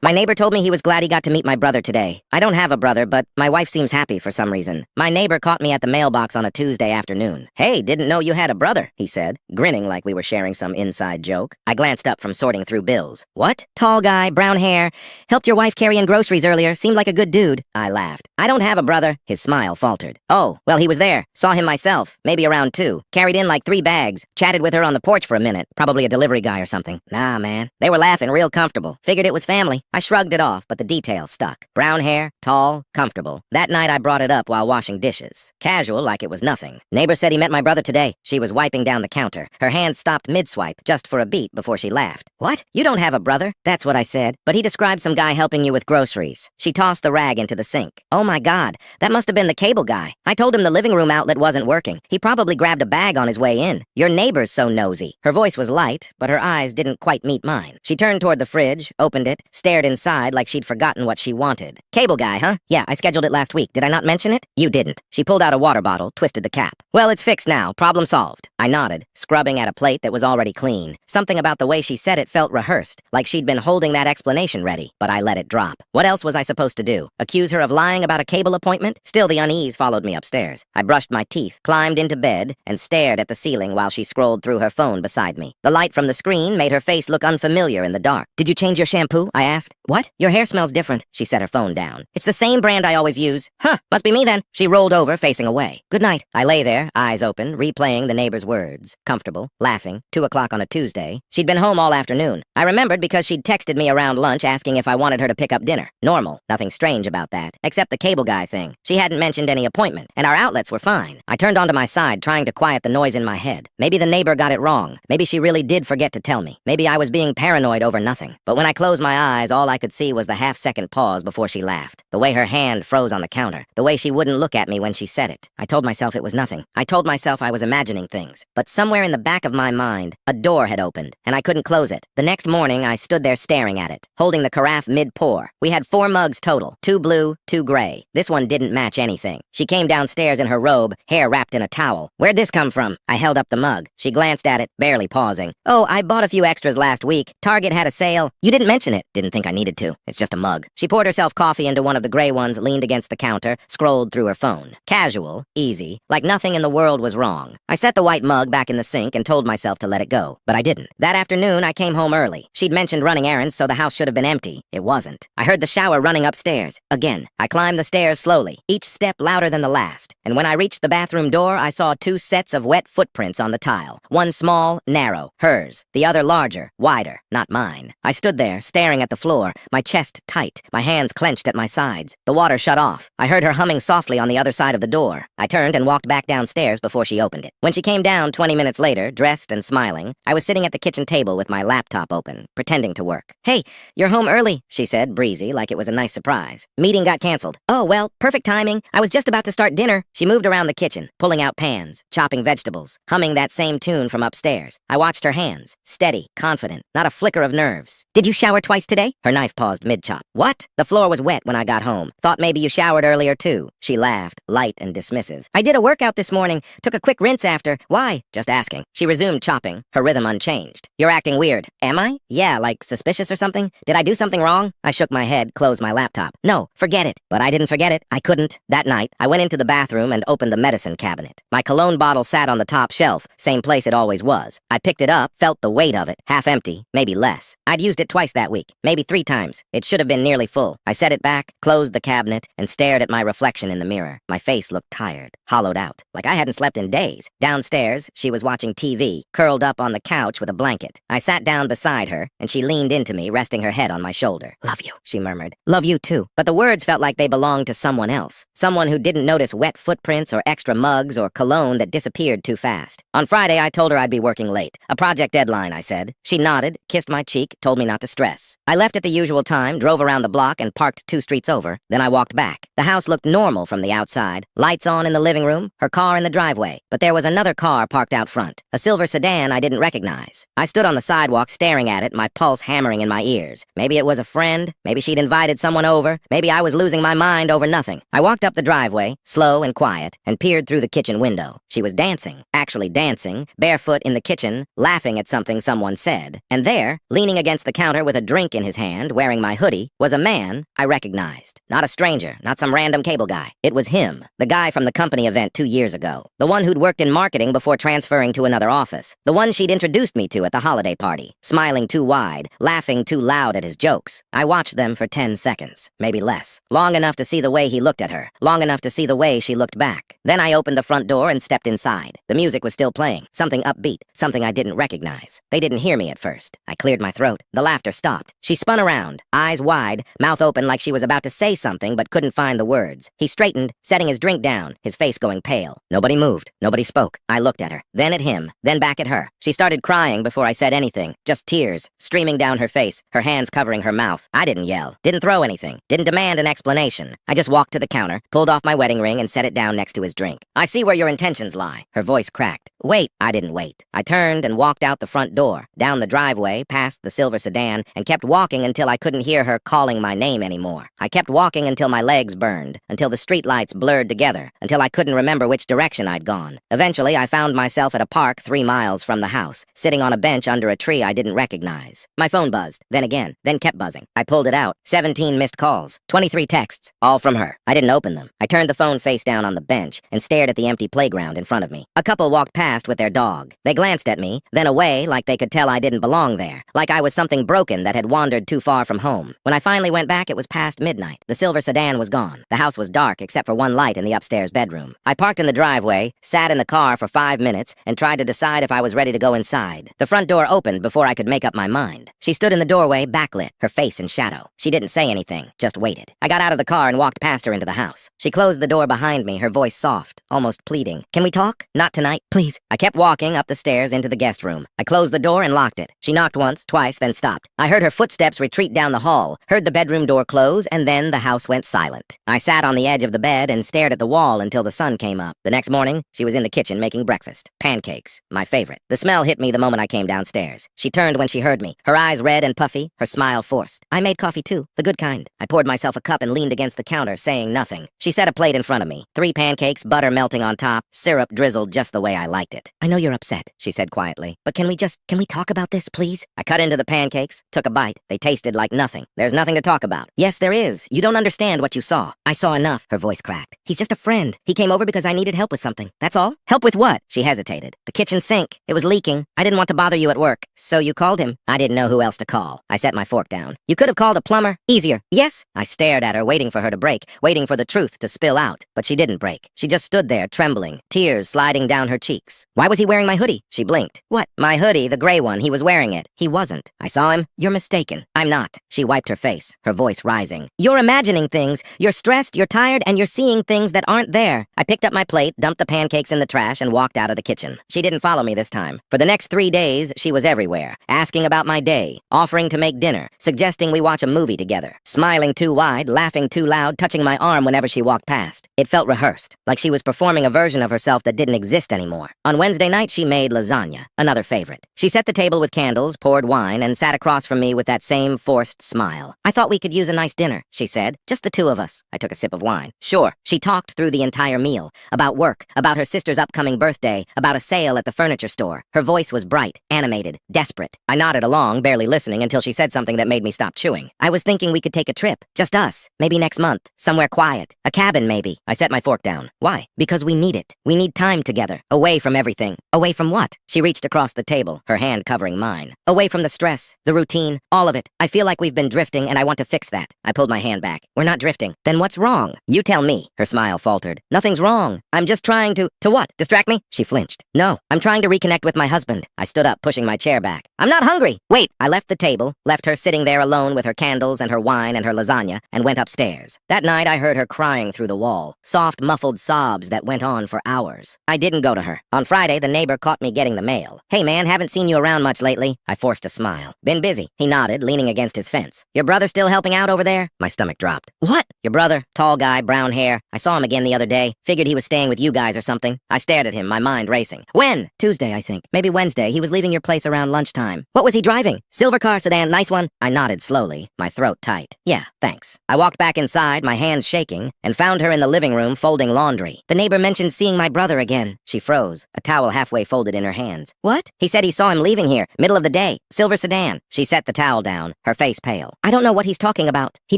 My neighbor told me he was glad he got to meet my brother today. I don't have a brother, but my wife seems happy for some reason. My neighbor caught me at the mailbox on a Tuesday afternoon. Hey, didn't know you had a brother, he said, grinning like we were sharing some inside joke. I glanced up from sorting through bills. What? Tall guy, brown hair. Helped your wife carry in groceries earlier. Seemed like a good dude. I laughed. I don't have a brother. His smile faltered. Oh, well, he was there. Saw him myself. Maybe around 2. Carried in like 3 bags. Chatted with her on the porch for a minute. Probably a delivery guy or something. Nah, man. They were laughing real comfortable. Figured it was family. I shrugged it off, but the details stuck. Brown hair, tall, comfortable. That night I brought it up while washing dishes. Casual, like it was nothing. Neighbor said he met my brother today. She was wiping down the counter. Her hand stopped mid-swipe, just for a beat before she laughed. What? You don't have a brother? That's what I said. But he described some guy helping you with groceries. She tossed the rag into the sink. Oh my God, that must have been the cable guy. I told him the living room outlet wasn't working. He probably grabbed a bag on his way in. Your neighbor's so nosy. Her voice was light, but her eyes didn't quite meet mine. She turned toward the fridge, opened it, stared inside like she'd forgotten what she wanted. Cable guy, huh? Yeah, I scheduled it last week. Did I not mention it? You didn't. She pulled out a water bottle, twisted the cap. Well, it's fixed now. Problem solved. I nodded, scrubbing at a plate that was already clean. Something about the way she said it felt rehearsed, like she'd been holding that explanation ready, but I let it drop. What else was I supposed to do? Accuse her of lying about a cable appointment? Still, the unease followed me upstairs. I brushed my teeth, climbed into bed, and stared at the ceiling while she scrolled through her phone beside me. The light from the screen made her face look unfamiliar in the dark. Did you change your shampoo? I asked. What? Your hair smells different. She set her phone down. It's the same brand I always use. Huh, must be me then. She rolled over, facing away. Good night. I lay there, eyes open, replaying the neighbor's words. Comfortable, laughing, 2 o'clock on a Tuesday. She'd been home all afternoon. I remembered because she'd texted me around lunch asking if I wanted her to pick up dinner. Normal, nothing strange about that, except the cable guy thing. She hadn't mentioned any appointment, and our outlets were fine. I turned onto my side, trying to quiet the noise in my head. Maybe the neighbor got it wrong. Maybe she really did forget to tell me. Maybe I was being paranoid over nothing. But when I closed my eyes, all I could see was the half-second pause before she laughed. The way her hand froze on the counter. The way she wouldn't look at me when she said it. I told myself it was nothing. I told myself I was imagining things. But somewhere in the back of my mind, a door had opened, and I couldn't close it. The next morning, I stood there staring at it, holding the carafe mid-pour. We had 4 mugs total, 2 blue, 2 gray. This one didn't match anything. She came downstairs in her robe, hair wrapped in a towel. Where'd this come from? I held up the mug. She glanced at it, barely pausing. Oh, I bought a few extras last week. Target had a sale. You didn't mention it. Didn't think I needed to. It's just a mug. She poured herself coffee into one of the gray ones, leaned against the counter, scrolled through her phone. Casual, easy, like nothing in the world was wrong. I set the white mug back in the sink and told myself to let it go, but I didn't. That afternoon, I came home early. She'd mentioned running errands, so the house should have been empty. It wasn't. I heard the shower running upstairs. Again, I climbed the stairs slowly, each step louder than the last. And when I reached the bathroom door, I saw 2 sets of wet footprints on the tile. One small, narrow, hers. The other larger, wider, not mine. I stood there, staring at the floor, my chest tight, my hands clenched at my sides. The water shut off. I heard her humming softly on the other side of the door. I turned and walked back downstairs before she opened it. When she came down 20 minutes later, dressed and smiling, I was sitting at the kitchen table with my laptop open, pretending to work. Hey, you're home early, she said, breezy, like it was a nice surprise. Meeting got canceled. Oh, well, perfect timing. I was just about to start dinner. She moved around the kitchen, pulling out pans, chopping vegetables, humming that same tune from upstairs. I watched her hands, steady, confident, not a flicker of nerves. Did you shower twice today? Her knife paused mid-chop. What? The floor was wet when I got home. Thought maybe you showered earlier too. She laughed, light and dismissive. I did a workout this morning. Took a quick rinse after. Why? Just asking. She resumed chopping, her rhythm unchanged. You're acting weird. Am I? Yeah, like suspicious or something? Did I do something wrong? I shook my head, closed my laptop. No, forget it. But I didn't forget it. I couldn't. That night, I went into the bathroom and opened the medicine cabinet. My cologne bottle sat on the top shelf, same place it always was. I picked it up, felt the weight of it, half empty, maybe less. I'd used it twice that week, maybe 3 times. It should have been nearly full. I set it back, closed the cabinet, and stared at my reflection in the mirror. My face looked tired, hollowed out, like I hadn't slept in days. Downstairs, she was watching TV, curled up on the couch with a blanket. I sat down beside her, and she leaned into me, resting her head on my shoulder. Love you, she murmured. Love you too. But the words felt like they belonged to someone else. Someone who didn't notice wet footprints or extra mugs or cologne that disappeared too fast. On Friday, I told her I'd be working late. A project deadline, I said. She nodded, kissed my cheek, told me not to stress. I left at the usual time, drove around the block, and parked 2 streets over. Then I walked back. The house looked normal from the outside. Lights on in the living room, her car in the driveway. But there was another car parked out front. A silver sedan I didn't recognize. I stood on the sidewalk staring at it, my pulse hammering in my ears. Maybe it was a friend. Maybe she'd invited someone over. Maybe I was losing my mind over nothing. I walked up the driveway, slow and quiet, and peered through the kitchen window. She was dancing, actually dancing, barefoot in the kitchen, laughing at something someone said. And there, leaning against the counter with a drink in his hand, hand, wearing my hoodie, was a man I recognized. Not a stranger, not some random cable guy. It was him, the guy from the company event 2 years ago. The one who'd worked in marketing before transferring to another office. The one she'd introduced me to at the holiday party. Smiling too wide, laughing too loud at his jokes. I watched them for 10 seconds, maybe less. Long enough to see the way he looked at her. Long enough to see the way she looked back. Then I opened the front door and stepped inside. The music was still playing. Something upbeat, something I didn't recognize. They didn't hear me at first. I cleared my throat. The laughter stopped. She spun around, eyes wide, mouth open like she was about to say something but couldn't find the words. He straightened, setting his drink down, his face going pale. Nobody moved. Nobody spoke. I looked at her, then at him, then back at her. She started crying before I said anything. Just tears, streaming down her face, her hands covering her mouth. I didn't yell, didn't throw anything, didn't demand an explanation. I just walked to the counter, pulled off my wedding ring and set it down next to his drink. I see where your intentions lie. Her voice cracked. Wait. I didn't wait. I turned and walked out the front door, down the driveway, past the silver sedan, and kept walking until I couldn't hear her calling my name anymore. I kept walking until my legs burned, until the streetlights blurred together, until I couldn't remember which direction I'd gone. Eventually, I found myself at a park 3 miles from the house, sitting on a bench under a tree I didn't recognize. My phone buzzed, then again, then kept buzzing. I pulled it out. 17 missed calls, 23 texts, all from her. I didn't open them. I turned the phone face down on the bench and stared at the empty playground in front of me. A couple walked past with their dog. They glanced at me, then away like they could tell I didn't belong there, like I was something broken that had wandered too far from home. When I finally went back, it was past midnight. The silver sedan was gone. The house was dark except for one light in the upstairs bedroom. I parked in the driveway, sat in the car for 5 minutes, and tried to decide if I was ready to go inside. The front door opened before I could make up my mind. She stood in the doorway, backlit, her face in shadow. She didn't say anything, just waited. I got out of the car and walked past her into the house. She closed the door behind me, her voice soft, almost pleading. Can we talk? Not tonight, please. I kept walking up the stairs into the guest room. I closed the door and locked it. She knocked once, twice, then stopped. I heard her footsteps retreat down the hall, heard the bedroom door close, and then the house went silent. I sat on the edge of the bed and stared at the wall until the sun came up. The next morning, she was in the kitchen making breakfast. Pancakes, my favorite. The smell hit me the moment I came downstairs. She turned when she heard me, her eyes red and puffy, her smile forced. I made coffee too, the good kind. I poured myself a cup and leaned against the counter, saying nothing. She set a plate in front of me. 3 pancakes, butter melting on top, syrup drizzled just the way I liked it. I know you're upset, she said quietly, but can we talk about this, please? I cut into the pancakes, took a bite. They tasted like nothing. There's nothing to talk about. Yes, there is. You don't understand what you saw. I saw enough. Her voice cracked. He's just a friend. He came over because I needed help with something. That's all? Help with what? She hesitated. The kitchen sink. It was leaking. I didn't want to bother you at work. So you called him? I didn't know who else to call. I set my fork down. You could have called a plumber. Easier. Yes? I stared at her, waiting for her to break, waiting for the truth to spill out. But she didn't break. She just stood there, trembling, tears sliding down her cheeks. Why was he wearing my hoodie? She blinked. What? My hoodie, the gray one. He was wearing it. He wasn't. I saw him. You're mistaken. I'm not. She wiped her face, her voice rising. You're imagining things. You're stressed, you're tired, and you're seeing things that aren't there. I picked up my plate, dumped the pancakes in the trash, and walked out of the kitchen. She didn't follow me this time. For the next 3 days, she was everywhere, asking about my day, offering to make dinner, suggesting we watch a movie together, smiling too wide, laughing too loud, touching my arm whenever she walked past. It felt rehearsed, like she was performing a version of herself that didn't exist anymore. On Wednesday night, she made lasagna, another favorite. She set the table with candles, poured wine, and sat across from me with that same forced smile. I thought we could use a nice dinner, she said. Just the 2 of us. I took a sip of wine. Sure. She talked through the entire meal. About work, about her sister's upcoming birthday, about a sale at the furniture store. Her voice was bright, animated, desperate. I nodded along, barely listening, until she said something that made me stop chewing. I was thinking we could take a trip. Just us. Maybe next month. Somewhere quiet. A cabin, maybe. I set my fork down. Why? Because we need it. We need time together. Away from everything. Away from what? She reached across the table, her hand covering mine. Away from the stress, the routine, all of it. I feel like we've been drifting and I want to fix that. I pulled my hand back. We're not drifting. Then what's wrong? You tell me. Her smile faltered. Nothing's wrong. I'm just trying to what? Distract me? She flinched. No, I'm trying to reconnect with my husband. I stood up, pushing my chair back. I'm not hungry. Wait. I left the table, left her sitting there alone with her candles and her wine and her lasagna, and went upstairs. That night I heard her crying through the wall. Soft, muffled sobs that went on for hours. I didn't go to her. On Friday, the neighbor caught me getting the mail. Hey man, haven't seen you around much lately. I forced a smile. Been busy. He nodded, leaning against his fence. Your brother still helping out over there? My stomach dropped. What? Your brother, tall guy, brown hair. I saw him again the other day. Figured he was staying with you guys or something. I stared at him, my mind racing. When? Tuesday, I think. Maybe Wednesday. He was leaving your place around lunchtime. What was he driving? Silver car sedan, nice one. I nodded slowly, my throat tight. Yeah, thanks. I walked back inside, my hands shaking, and found her in the living room folding laundry. The neighbor mentioned seeing my brother again. She froze, a towel halfway folded in her hands. What? He said he saw him leaving here, middle of the day. Silver sedan. She set the towel down, her face pale. I don't know what he's talking about. He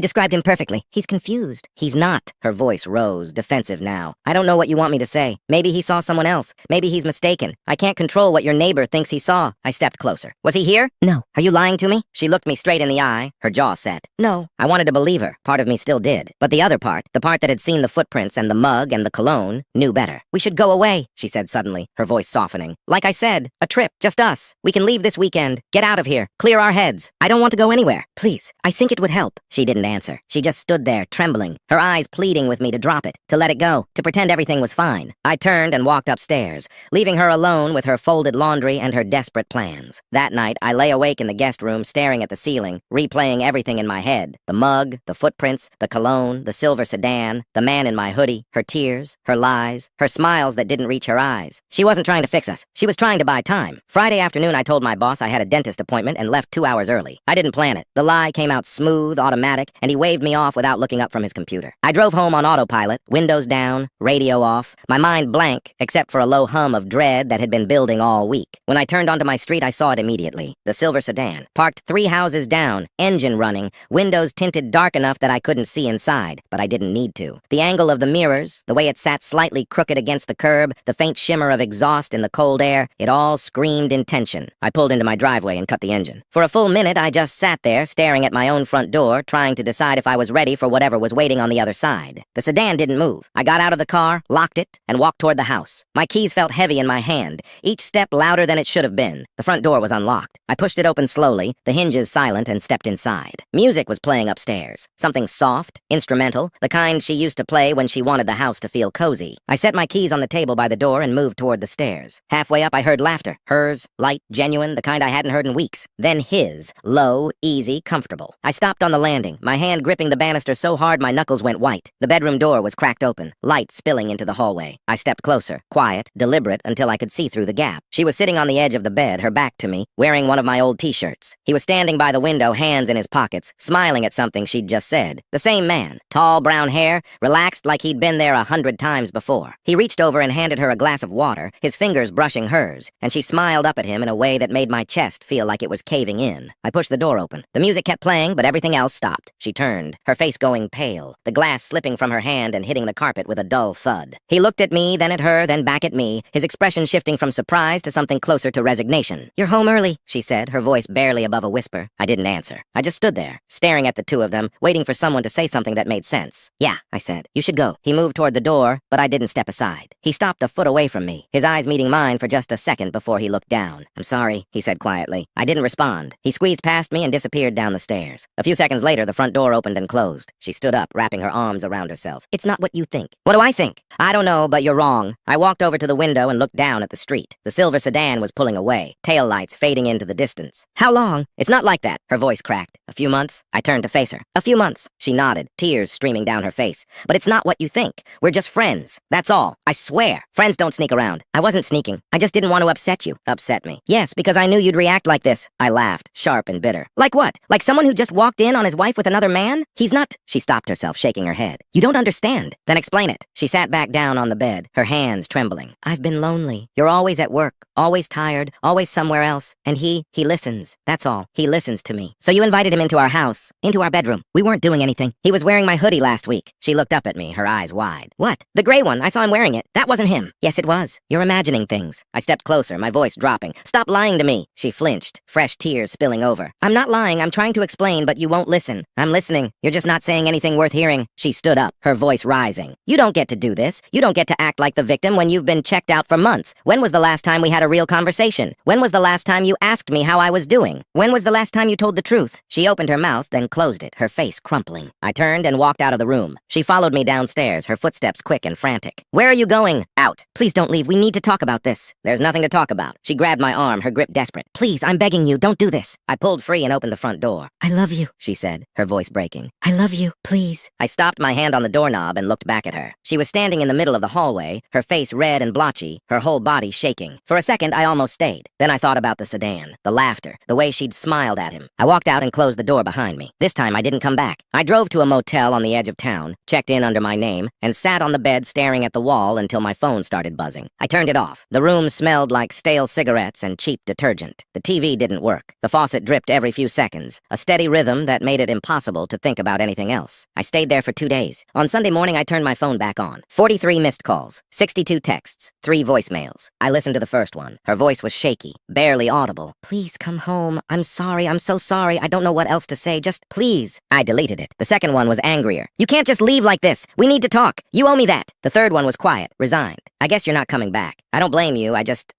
described him perfectly. He's confused. He's not. Her voice rose, defensive now. I don't know what you want me to say. Maybe he saw someone else. Maybe he's mistaken. I can't control what your neighbor thinks he saw. I stepped closer. Was he here? No. Are you lying to me? She looked me straight in the eye, her jaw set. No. I wanted to believe her. Part of me still did. But the other part, the part that had seen the footprints and the mug and the cologne, knew better. We should go away, she said suddenly, her voice softening. Like I said, a trip, just us. We can leave this weekend. Get out of here. Clear our heads. I don't want to go anywhere. Please, I think it would help. She didn't answer. She just stood there, trembling, her eyes pleading with me to drop it, to let it go, to pretend everything was fine. I turned and walked upstairs, leaving her alone with her folded laundry and her desperate plans. That night, I lay awake in the guest room staring at the ceiling, replaying everything in my head. The mug, the footprints, the cologne, the silver sedan, the man in my hoodie, her tears, her lies, her smiles that didn't reach her eyes. She wasn't trying to fix us. She was trying to buy time. Friday afternoon, I told my boss I had a dentist appointment and left 2 hours early. I didn't plan it. The lie came out smooth, automatic, and he waved me off without looking up from his computer. I drove home on autopilot, windows down, radio off, my mind blank, except for a low hum of dread that had been building all week. When I turned onto my street, I saw it immediately. The silver sedan, parked 3 houses down, engine running, windows tinted dark enough that I couldn't see inside, but I didn't need to. The angle of the mirrors, the way it sat slightly crooked against the curb, the faint shimmer of exhaust in the cold air, it all screamed intention. I pulled into my driveway and cut the engine. For a full minute, I just sat there, staring at my own front door, trying to decide if I was ready for whatever was waiting on the other side. The sedan didn't move. I got out of the car, locked it, and walked toward the house. My keys felt heavy in my hand, each step louder than it should have been. The front door was unlocked. I pushed it open slowly, the hinges silent, and stepped inside. Music was playing upstairs. Something soft, instrumental, the kind she used to play when she wanted the house to feel cozy. I set my keys on the table by the door and moved toward the stairs. Halfway up, I heard laughter. Hers, light, genuine, the kind I hadn't heard in weeks. Then his, low, easy, comfortable. I stopped on the landing, my hand gripping the banister so hard my knuckles went white. The bedroom door was cracked open, light spilling into the hallway. I stepped closer, quiet, deliberate, until I could see through the gap. She was sitting on the edge of the bed, her back to me, wearing one of my old t-shirts. He was standing by the window, hands in his pockets, smiling at something she'd just said. The same man, tall brown hair, relaxed like he'd been there 100 times before. He reached over and handed her a glass of water, his fingers brushing hers, and she smiled up at him in a way that made my chest feel like it was caving in. I pushed the door open. The music kept playing, but everything else stopped. She turned, her face going pale, the glass slipping from her hand and hitting the carpet with a dull thud. He looked at me, then at her, then back at me, his expression shifting from surprise to something closer to resignation. "You're home early," she said, her voice barely above a whisper. I didn't answer. I just stood there, staring at the two of them, waiting for someone to say something that made sense. "Yeah," I said. "You should go." He moved toward the door, but I didn't step aside. He stopped a foot away from me, his eyes meeting mine for just a second before he looked down. "I'm sorry," he said quietly. I didn't respond. He squeezed past me and disappeared down the stairs. A few seconds later, the front door opened and closed. She stood up, wrapping her arms around herself. "It's not what you think." "What do I think?" "I don't know, but you're wrong." I walked over to the window and looked down at the street. The silver sedan was pulling away, tail lights fading into the distance. "How long?" "It's not like that." Her voice cracked. "A few months?" I turned to face her. "A few months." She nodded, tears streaming down her face. "But it's not what you think. We're just friends. That's all. I swear. Friends don't sneak around." "I wasn't sneaking. I just didn't want to upset you." "Upset me?" "Yes, because I knew you'd react like this." I laughed, sharp and bitter. "Like what? Like someone who just walked in on his wife with another man? He's not—" She stopped herself, shaking her head. "You don't understand." "Then explain it." She sat back down on the bed, her hands trembling. "I've been lonely. You're always at work, always tired, always somewhere else. And he listens. That's all. He listens to me. So you invited him into our house, into our bedroom. We weren't doing anything. He was wearing my hoodie last week." She looked up at me, her eyes wide. "What? The gray one. I saw him wearing it. That wasn't him." "Yes, it was. You're imagining things." I stepped closer, my voice dropping. "Stop lying to me." She flinched, fresh tears spilling over. "I'm not lying. I'm trying to explain, but you won't listen." "I'm listening. You're just not saying anything worth hearing." She stood up, her voice rising. "You don't get to do this. You don't get to act like the victim when you've been checked out for months. When was the last time we had a real conversation? When was the last time you asked me how I was doing? When was the last time you told the truth?" She opened her mouth, then closed it, her face crumpling. I turned and walked out of the room. She followed me downstairs, her footsteps quick and frantic. "Where are you going?" "Out." "Please don't leave. We need to talk about this." "There's nothing to talk about." She grabbed my arm, her grip desperate. "Please, I'm begging you, don't do this." I pulled free and opened the front door. "I love you," she said, her voice breaking. "I love you, please." I stopped my hand on the doorknob and looked back at her. She was standing in the middle of the hallway, her face red and blotchy, her whole body shaking. For a second, I almost stayed. Then I thought about the sedan, the laughter, the way she'd smiled at him. I walked out and closed the door behind me. This time, I didn't come back. I drove to a motel on the edge of town, checked in under my name, and sat on the bed staring at the wall until my phone started buzzing. I turned it off. The room smelled like stale cigarettes and cheap detergent. The TV didn't work. The faucet dripped every few seconds. seconds, a steady rhythm that made it impossible to think about anything else. I stayed there for 2 days. On Sunday morning, I turned my phone back on. 43 missed calls, 62 texts, 3 voicemails. I listened to the first one. Her voice was shaky, barely audible. Please come home. I'm sorry. I'm so sorry. I don't know what else to say. Just please. I deleted it. The second one was angrier. You can't just leave like this. We need to talk. You owe me that. The third one was quiet, resigned. I guess you're not coming back. I don't blame you.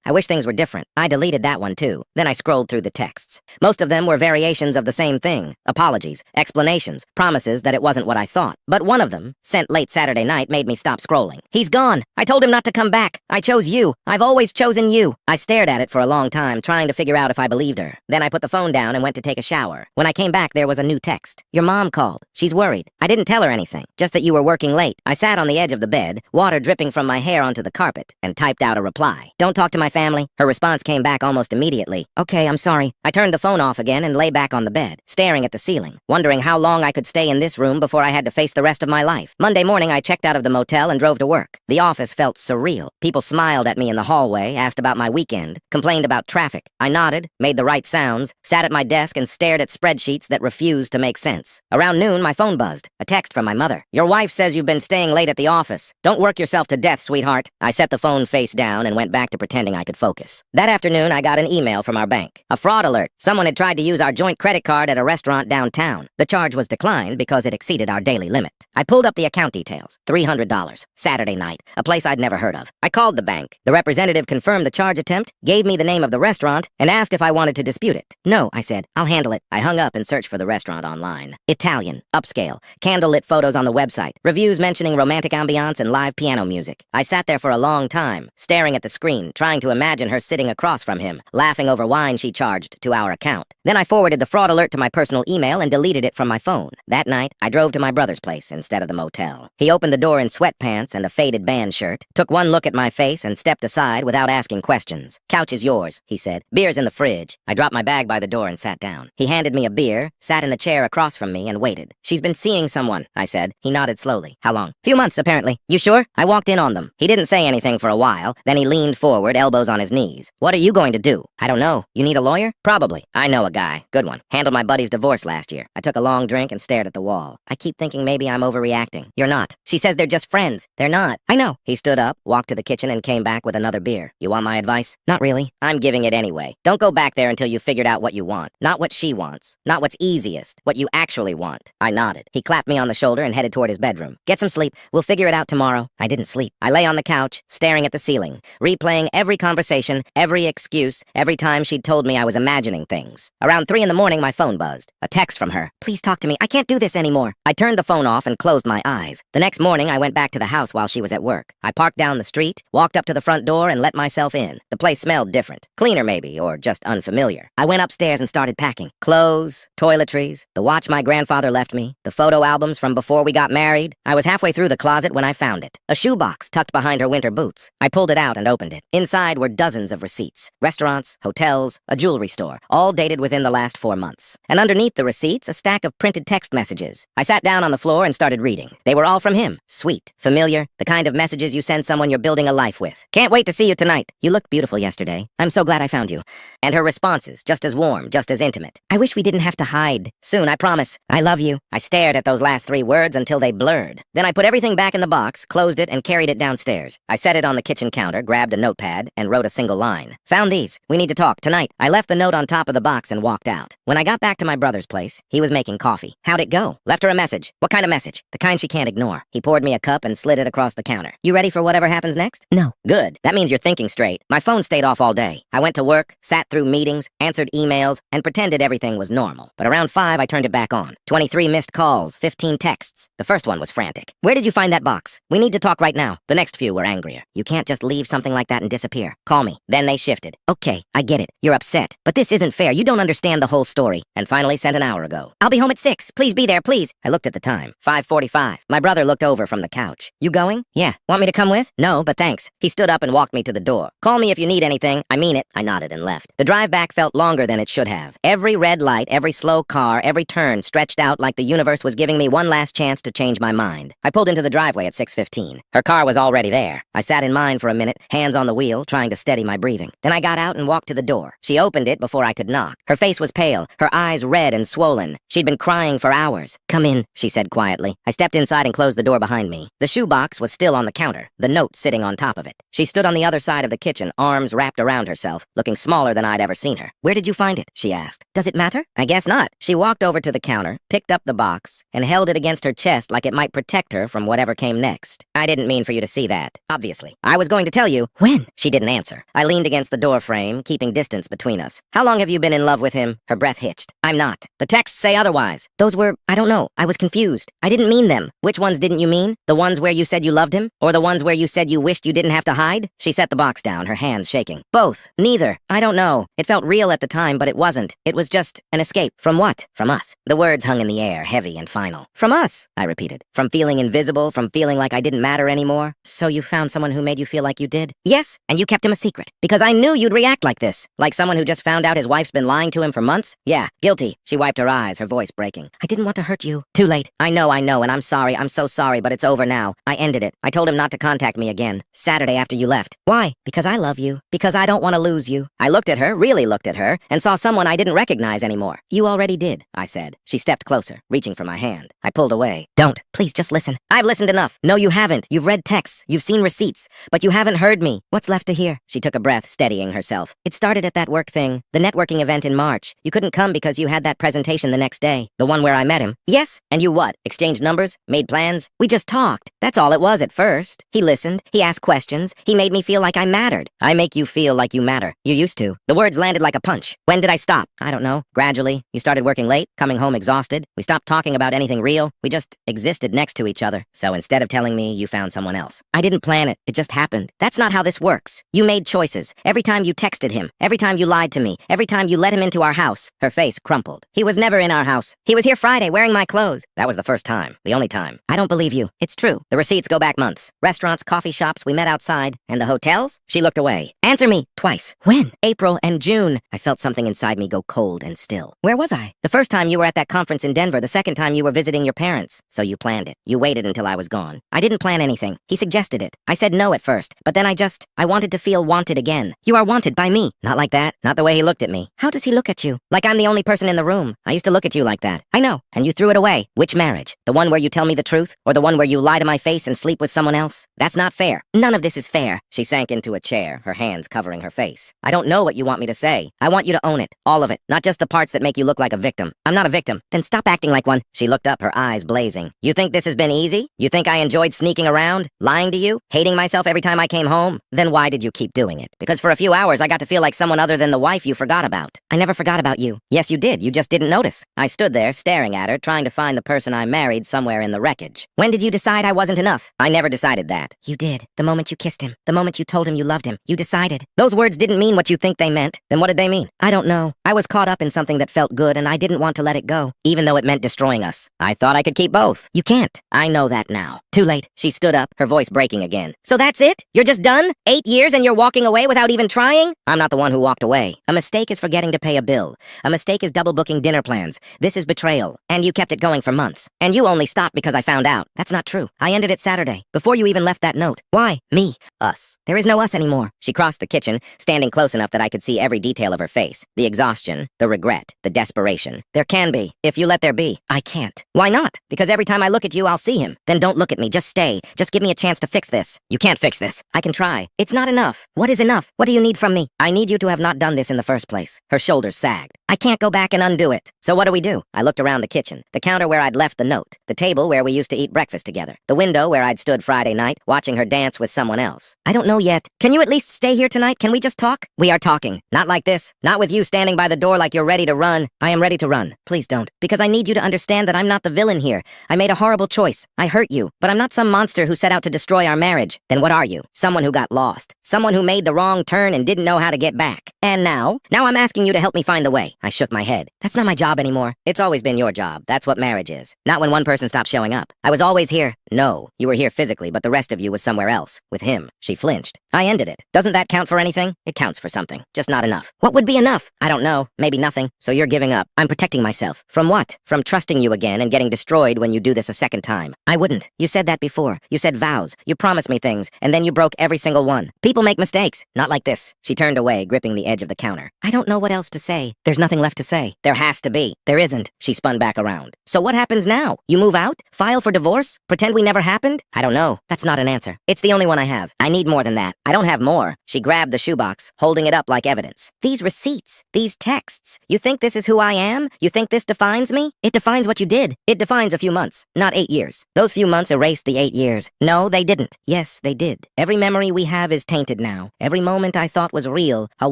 I wish things were different. I deleted that one too. Then I scrolled through the texts. Most of them were variations of the same thing. Apologies, explanations, promises that it wasn't what I thought. But one of them, sent late Saturday night, made me stop scrolling. He's gone. I told him not to come back. I chose you. I've always chosen you. I stared at it for a long time, trying to figure out if I believed her. Then I put the phone down and went to take a shower. When I came back, there was a new text. Your mom called. She's worried. I didn't tell her anything, just that you were working late. I sat on the edge of the bed, water dripping from my hair onto the carpet, and typed out a reply. Don't talk to my family. Her response came back almost immediately. Okay, I'm sorry. I turned the phone off again and lay back on the bed, staring at the ceiling, wondering how long I could stay in this room before I had to face the rest of my life. Monday morning, I checked out of the motel and drove to work. The office felt surreal. People smiled at me in the hallway, asked about my weekend, complained about traffic. I nodded, made the right sounds, sat at my desk and stared at spreadsheets that refused to make sense. Around noon, my phone buzzed. A text from my mother. Your wife says you've been staying late at the office. Don't work yourself to death, sweetheart. I set the phone face down and went back to pretending I could focus. That afternoon, I got an email from our bank. A fraud alert. Someone had tried to use our joint credit card at a restaurant downtown. The charge was declined because it exceeded our daily limit. I pulled up the account details. $300. Saturday night. A place I'd never heard of. I called the bank. The representative confirmed the charge attempt, gave me the name of the restaurant, and asked if I wanted to dispute it. No, I said. I'll handle it. I hung up and searched for the restaurant online. Italian. Upscale. Candlelit photos on the website. Reviews mentioning romantic ambiance and live piano music. I sat there for a long time, staring at the screen, trying to imagine her sitting across from him, laughing over wine she charged to our account. Then I forwarded the fraud alert to my personal email and deleted it from my phone. That night, I drove to my brother's place instead of the motel. He opened the door in sweatpants and a faded band shirt, took one look at my face and stepped aside without asking questions. Couch is yours, he said. Beer's in the fridge. I dropped my bag by the door and sat down. He handed me a beer, sat in the chair across from me and waited. She's been seeing someone, I said. He nodded slowly. How long? Few months, apparently. You sure? I walked in on them. He didn't say anything for a while. Then he leaned forward, elbows on his knees. What are you going to do? I don't know. You need a lawyer? Probably. I know a guy. Good one. Handled my buddy's divorce last year. I took a long drink and stared at the wall. I keep thinking maybe I'm overreacting. You're not. She says they're just friends. They're not. I know. He stood up, walked to the kitchen, and came back with another beer. You want my advice? Not really. I'm giving it anyway. Don't go back there until you've figured out what you want. Not what she wants. Not what's easiest. What you actually want. I nodded. He clapped me on the shoulder and headed toward his bedroom. Get some sleep. We'll figure it out tomorrow. I didn't sleep. I lay on the couch, staring at the ceiling, replaying every conversation, every excuse, every time she'd told me I was imagining things. Around 3 in the morning, my phone buzzed. A text from her. Please talk to me. I can't do this anymore. I turned the phone off and closed my eyes. The next morning, I went back to the house while she was at work. I parked down the street, walked up to the front door, and let myself in. The place smelled different. Cleaner, maybe, or just unfamiliar. I went upstairs and started packing. Clothes, toiletries, the watch my grandfather left me, the photo albums from before we got married. I was halfway through the closet when I found it. A shoebox tucked behind her winter boots. I pulled it out and opened it. Inside were dozens of receipts. Restaurants, hotels, a jewelry store, all dated within the last 4 months. And underneath the receipts, a stack of printed text messages. I sat down on the floor and started reading. They were all from him. Sweet, familiar, the kind of messages you send someone you're building a life with. Can't wait to see you tonight. You looked beautiful yesterday. I'm so glad I found you. And her responses, just as warm, just as intimate. I wish we didn't have to hide. Soon, I promise. I love you. I stared at those last 3 words until they blurred. Then I put everything back in the box, closed it, and carried it downstairs. I set it on the kitchen counter, grabbed a notepad, and wrote a single line. Found these. We need to talk tonight. I left the note on top of the box and walked out. When I got back to my brother's place, he was making coffee. How'd it go? Left her a message. What kind of message? The kind she can't ignore. He poured me a cup and slid it across the counter. You ready for whatever happens next? No. Good. That means you're thinking straight. My phone stayed off all day. I went to work, sat through meetings, answered emails, and pretended everything was normal. But around 5, I turned it back on. 23 missed calls, 15 texts. The first one was frantic. Where did you find that box? We need to talk right now. The next few were angrier. You can't just leave something like that and disappear. Call me. Then they shifted. Okay, I get it. You're upset. But this isn't fair. You don't understand the whole story. And finally sent an hour ago. I'll be home at 6. Please be there, please. I looked at the time. 5:45. My brother looked over from the couch. You going? Yeah. Want me to come with? No, but thanks. He stood up and walked me to the door. Call me if you need anything. I mean it. I nodded and left. The drive back felt longer than it should have. Every red light, every slow car, every turn stretched out like the universe was giving me one last chance to change my mind. I pulled into the driveway at 6:15. Her car was already there. I sat in mine for a minute, hands on the wheel, trying to steady my breathing. Then I got out and walked to the door. She opened it before I could knock. Her face was pale, pale, her eyes red and swollen. She'd been crying for hours. "Come in," she said quietly. I stepped inside and closed the door behind me. The shoebox was still on the counter, the note sitting on top of it. She stood on the other side of the kitchen, arms wrapped around herself, looking smaller than I'd ever seen her. "Where did you find it?" she asked. "Does it matter?" "I guess not." She walked over to the counter, picked up the box, and held it against her chest like it might protect her from whatever came next. "I didn't mean for you to see that, obviously. I was going to tell you." "When?" She didn't answer. I leaned against the door frame, keeping distance between us. "How long have you been in love with him?" Her breath hitched. "I'm not. The texts say otherwise." "Those were, I don't know. I was confused. I didn't mean them." "Which ones didn't you mean? The ones where you said you loved him? Or the ones where you said you wished you didn't have to hide?" She set the box down, her hands shaking. "Both. Neither. I don't know. It felt real at the time, but it wasn't. It was just an escape." "From what?" "From us." The words hung in the air, heavy and final. "From us," I repeated. "From feeling invisible, from feeling like I didn't matter anymore." "So you found someone who made you feel like you did?" "Yes, and you kept him a secret. Because I knew you'd react like this. Like someone who just found out his wife's been lying to him for months? Yeah, guilty." She wiped her eyes, her voice breaking. "I didn't want to hurt you." "Too late." I know, and I'm sorry. I'm so sorry, but it's over now. I ended it. I told him not to contact me again. Saturday after you left." "Why?" "Because I love you. Because I don't want to lose you." I looked at her, really looked at her, and saw someone I didn't recognize anymore. "You already did," I said. She stepped closer, reaching for my hand. I pulled away. "Don't. Please, just listen." "I've listened enough." "No, you haven't. You've read texts. You've seen receipts. But you haven't heard me." "What's left to hear?" She took a breath, steadying herself. "It started at that work thing, the networking event in March. You couldn't come because you had that presentation the next day. The one where I met him." "Yes." "And you what? Exchanged numbers? Made plans?" "We just talked. That's all it was at first. He listened. He asked questions. He made me feel like I mattered." "I make you feel like you matter. You used to." The words landed like a punch. "When did I stop?" "I don't know. Gradually. You started working late, coming home exhausted. We stopped talking about anything real. We just existed next to each other. So instead of telling me, you found someone else." "I didn't plan it. It just happened. That's not how this works. You made choices. Every time you texted him. Every time you lied to me. Every time you let him into our house." Her face crumpled. "He was never in our house. He was here Friday wearing my clothes." "That was the first time. The only time." "I don't believe you. It's true. The receipts go back months. Restaurants, coffee shops, we met outside. And the hotels?" She looked away. "Answer me." "Twice." "When?" "April and June." I felt something inside me go cold and still. "Where was I?" "The first time you were at that conference in Denver. The second time you were visiting your parents." "So you planned it. You waited until I was gone." "I didn't plan anything. He suggested it. I said no at first. But then I wanted to feel wanted again." "You are wanted by me." "Not like that. Not the way he looked at me." "How does he look at you?" "Like I'm the only person in the room. I used to look at you like that." "I know. And you threw it away." "Which marriage? The one where you tell me the truth? Or the one where you lie to my face and sleep with someone else? That's not fair." "None of this is fair." She sank into a chair, her hands covering her face. "I don't know what you want me to say. I want you to own it. All of it. Not just the parts that make you look like a victim." "I'm not a victim." "Then stop acting like one." She looked up, her eyes blazing. "You think this has been easy? You think I enjoyed sneaking around? Lying to you? Hating myself every time I came home? Then why did you keep doing it?" "Because for a few hours I got to feel like someone other than the wife you forgot about." "I never forgot about you." "Yes, you did. You just didn't notice." I stood there, staring at her, trying to find the person I married somewhere in the wreckage. "When did you decide I wasn't enough?" "I never decided that." "You did. The moment you kissed him. The moment you told him you loved him. You decided." "Those words didn't mean what you think they meant." "Then what did they mean?" "I don't know. I was caught up in something that felt good, and I didn't want to let it go. Even though it meant destroying us. I thought I could keep both." "You can't." "I know that now." "Too late." She stood up, her voice breaking again. "So that's it? You're just done? 8 years and you're walking away without even trying?" "I'm not the one who walked away. A mistake is forgetting to pay a bill. A mistake is double booking dinner plans. This is betrayal. And you kept it going for months. And you only stopped because I found out." "That's not true. I ended it Saturday, before you even left that note." "Why?" "Me. Us. There is no us anymore." She crossed the kitchen, standing close enough that I could see every detail of her face. The exhaustion, the regret, the desperation. "There can be, if you let there be." "I can't." "Why not?" "Because every time I look at you, I'll see him." "Then don't look at me. Just stay. Just give me a chance to fix this." "You can't fix this." "I can try." "It's not enough." "What is enough? What do you need from me?" "I need you to have not done this in the first place." Her shoulders sagged. "I can't go back and undo it." "So what do we do?" I looked around the kitchen, the counter where I'd left the note, the table where we used to eat breakfast together, the window where I'd stood Friday night, watching her dance with someone else. "I don't know yet. Can you at least stay here tonight? Can we just talk?" "We are talking. Not like this. Not with you standing by the door like you're ready to run." "I am ready to run." "Please don't. Because I need you to understand that I'm not the villain here. I made a horrible choice. I hurt you. But I'm not some monster who set out to destroy our marriage." "Then what are you?" "Someone who got lost. Someone who made the wrong turn and didn't know how to get back. And now I'm asking you to help me find the way." I shook my head. "That's not my job anymore." "It's always been your job. That's what marriage is. Not when one person stops showing up." "I was always here." "No, you were here physically, but the rest of you was somewhere else. With him." She flinched. "I ended it. Doesn't that count for anything?" "It counts for something. Just not enough." "What would be enough?" "I don't know. Maybe nothing." "So you're giving up." "I'm protecting myself." "From what?" "From trusting you again and getting destroyed when you do this a second time." "I wouldn't. You said that before. You said vows. You promised me things, and then you broke every single one. People make mistakes. Not like this." She turned away, gripping the edge of the counter. "I don't know what else to say. There's nothing nothing left to say. There has to be. There isn't. She spun back around. So what happens now? You move out? File for divorce? Pretend we never happened? I don't know. That's not an answer. It's the only one I have. I need more than that. I don't have more. She grabbed the shoebox, holding it up like evidence. These receipts. These texts. You think this is who I am? You think this defines me? It defines what you did. It defines a few months, not 8 years. Those few months erased the 8 years. No, they didn't. Yes, they did. Every memory we have is tainted now. Every moment I thought was real, I'll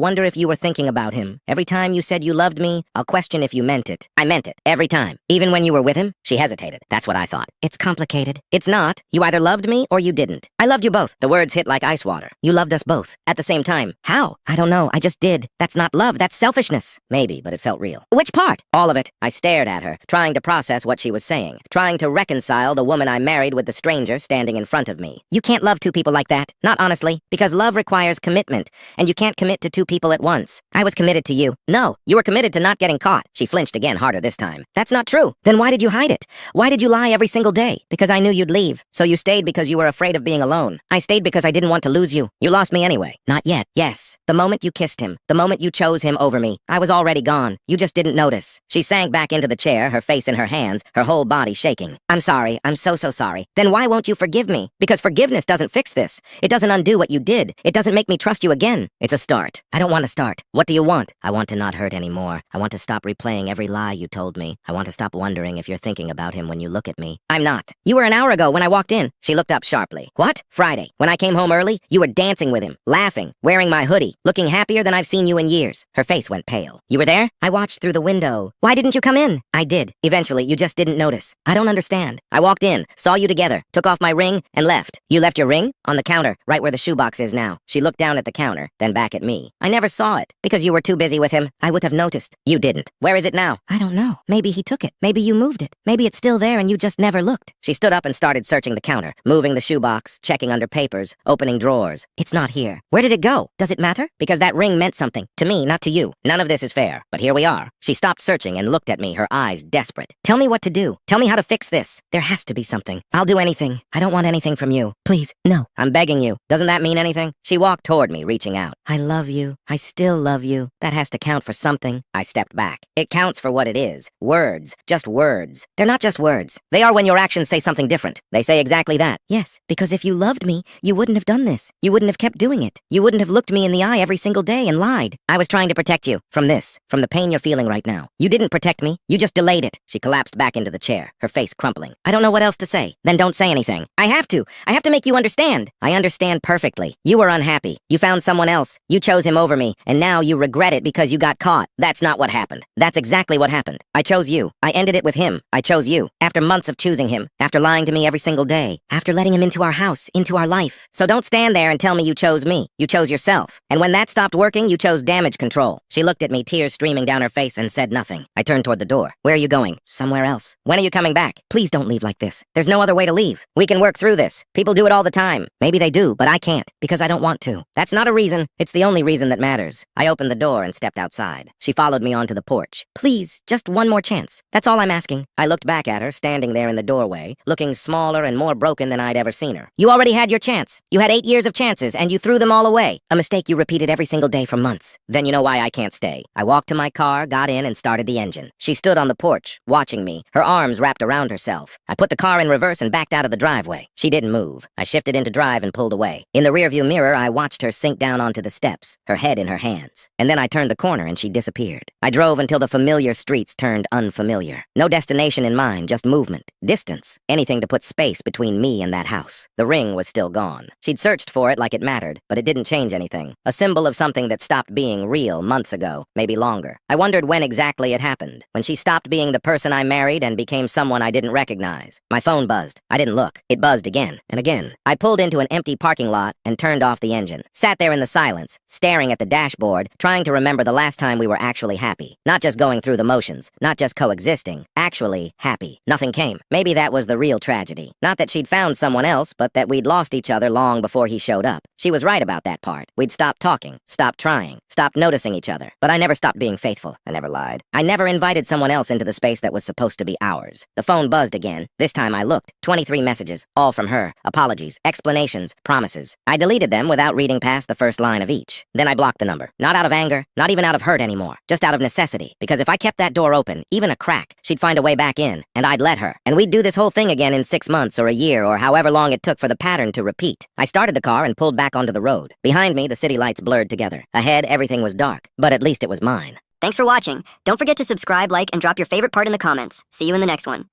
wonder if you were thinking about him. Every time you said you loved me, I'll question if you meant it. I meant it. Every time. Even when you were with him? She hesitated. That's what I thought. It's complicated. It's not. You either loved me or you didn't. I loved you both. The words hit like ice water. You loved us both. At the same time. How? I don't know. I just did. That's not love. That's selfishness. Maybe, but it felt real. Which part? All of it. I stared at her, trying to process what she was saying, trying to reconcile the woman I married with the stranger standing in front of me. You can't love two people like that. Not honestly. Because love requires commitment, and you can't commit to two people at once. I was committed to you. No, you were committed to not getting caught. She flinched again, harder this time. That's not true. Then why did you hide it? Why did you lie every single day? Because I knew you'd leave. So you stayed because you were afraid of being alone. I stayed because I didn't want to lose you. You lost me anyway. Not yet. Yes. The moment you kissed him, the moment you chose him over me, I was already gone. You just didn't notice. She sank back into the chair, her face in her hands, her whole body shaking. I'm sorry. I'm so sorry. Then why won't you forgive me? Because forgiveness doesn't fix this. It doesn't undo what you did. It doesn't make me trust you again. It's a start. I don't want to start. What do you want? I want to not hurt anymore. I want to stop replaying every lie you told me. I want to stop wondering if you're thinking about him when you look at me. I'm not. You were an hour ago when I walked in. She looked up sharply. What? Friday. When I came home early, you were dancing with him, laughing, wearing my hoodie, looking happier than I've seen you in years. Her face went pale. You were there? I watched through the window. Why didn't you come in? I did. Eventually, you just didn't notice. I don't understand. I walked in, saw you together, took off my ring, and left. You left your ring? On the counter, right where the shoebox is now. She looked down at the counter, then back at me. I never saw it. Because you were too busy with him. I would have noticed. You didn't. Where is it now? I don't know. Maybe he took it. Maybe you moved it. Maybe it's still there and you just never looked. She stood up and started searching the counter, moving the shoebox, checking under papers, opening drawers. It's not here. Where did it go? Does it matter? Because that ring meant something. To me, not to you. None of this is fair. But here we are. She stopped searching and looked at me, her eyes desperate. Tell me what to do. Tell me how to fix this. There has to be something. I'll do anything. I don't want anything from you. Please, no. I'm begging you. Doesn't that mean anything? She walked toward me, reaching out. I love you. I still love you. That has to count for something. I stepped back. It counts for what it is. Words. Just words. They're not just words. They are when your actions say something different. They say exactly that. Yes, because if you loved me, you wouldn't have done this. You wouldn't have kept doing it. You wouldn't have looked me in the eye every single day and lied. I was trying to protect you from this, from the pain you're feeling right now. You didn't protect me. You just delayed it. She collapsed back into the chair, her face crumpling. I don't know what else to say. Then don't say anything. I have to. I have to make you understand. I understand perfectly. You were unhappy. You found someone else. You chose him over me, and now you regret it because you got caught. That's not what happened. That's exactly what happened. I chose you. I ended it with him. I chose you. After months of choosing him, after lying to me every single day, after letting him into our house, into our life. So don't stand there and tell me you chose me. You chose yourself. And when that stopped working, you chose damage control. She looked at me, tears streaming down her face, and said nothing. I turned toward the door. Where are you going? Somewhere else. When are you coming back? Please don't leave like this. There's no other way to leave. We can work through this. People do it all the time. Maybe they do, but I can't, because I don't want to. That's not a reason. It's the only reason that matters. I opened the door and stepped outside. She followed me onto the porch. Please, just one more chance. That's all I'm asking. I looked back at her, standing there in the doorway, looking smaller and more broken than I'd ever seen her. You already had your chance. You had 8 years of chances, and you threw them all away. A mistake you repeated every single day for months. Then you know why I can't stay. I walked to my car, got in, and started the engine. She stood on the porch, watching me, her arms wrapped around herself. I put the car in reverse and backed out of the driveway. She didn't move. I shifted into drive and pulled away. In the rearview mirror, I watched her sink down onto the steps, her head in her hands. And then I turned the corner and she disappeared. I drove until the familiar streets turned unfamiliar. No destination in mind, just movement, distance, anything to put space between me and that house. The ring was still gone. She'd searched for it like it mattered, but it didn't change anything. A symbol of something that stopped being real months ago, maybe longer. I wondered when exactly it happened. When she stopped being the person I married and became someone I didn't recognize. My phone buzzed. I didn't look. It buzzed again and again. I pulled into an empty parking lot and turned off the engine. Sat there in the silence, staring at the dashboard, trying to remember the last time we were actually happy. Not just going through the motions, not just coexisting, actually happy. Nothing came. Maybe that was the real tragedy. Not that she'd found someone else, but that we'd lost each other long before he showed up. She was right about that part. We'd stopped talking, stopped trying, stopped noticing each other. But I never stopped being faithful. I never lied. I never invited someone else into the space that was supposed to be ours. The phone buzzed again. This time I looked. 23 messages, all from her. Apologies, explanations, promises. I deleted them without reading past the first line of each. Then I blocked the number. Not out of anger, not even out of hurt anymore. just out of necessity, because if I kept that door open, even a crack, she'd find a way back in, and I'd let her. And we'd do this whole thing again in 6 months or a year or however long it took for the pattern to repeat. I started the car and pulled back onto the road. Behind me, the city lights blurred together. Ahead, everything was dark, but at least it was mine. Thanks for watching. Don't forget to subscribe, like, and drop your favorite part in the comments. See you in the next one.